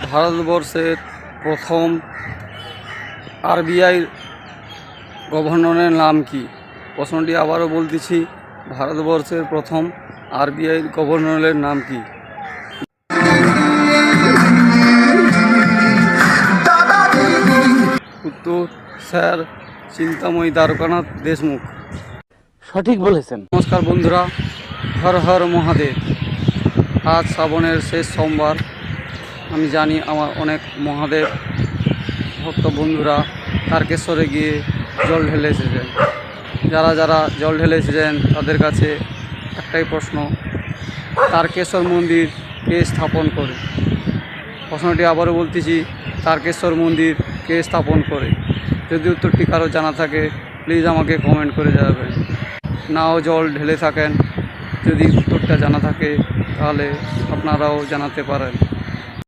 ভারতবর্ষের প্রথম আরবিআই গভর্নরের নাম কি? প্রশ্নটি আবারও বলতেছি, ভারতবর্ষের প্রথম আরবিআই গভর্নরের নাম কি? উত্তর স্যার চিন্তাময়ী দ্বারকানাথ দেশমুখ। সঠিক বলেছেন। নমস্কার বন্ধুরা, হর হর মহাদেব। আজ শ্রাবণের শেষ সোমবার। আমি জানি আমার অনেক মহাদেব ভক্ত বন্ধুরা তারকেশ্বরে গিয়ে জল ঢেলে এসেছেন। যারা যারা জল ঢেলে এসেছেন তাদের কাছে একটাই প্রশ্ন, তারকেশ্বর মন্দির কে স্থাপন করে? প্রশ্নটি আবারও বলতেছি, তারকেশ্বর মন্দির কে স্থাপন করে? যদি উত্তরটি কারো জানা থাকে প্লিজ আমাকে কমেন্ট করে জানাবেন। নাও জল ঢেলে থাকেন, যদি উত্তরটা জানা থাকে তাহলে আপনারাও জানাতে পারেন।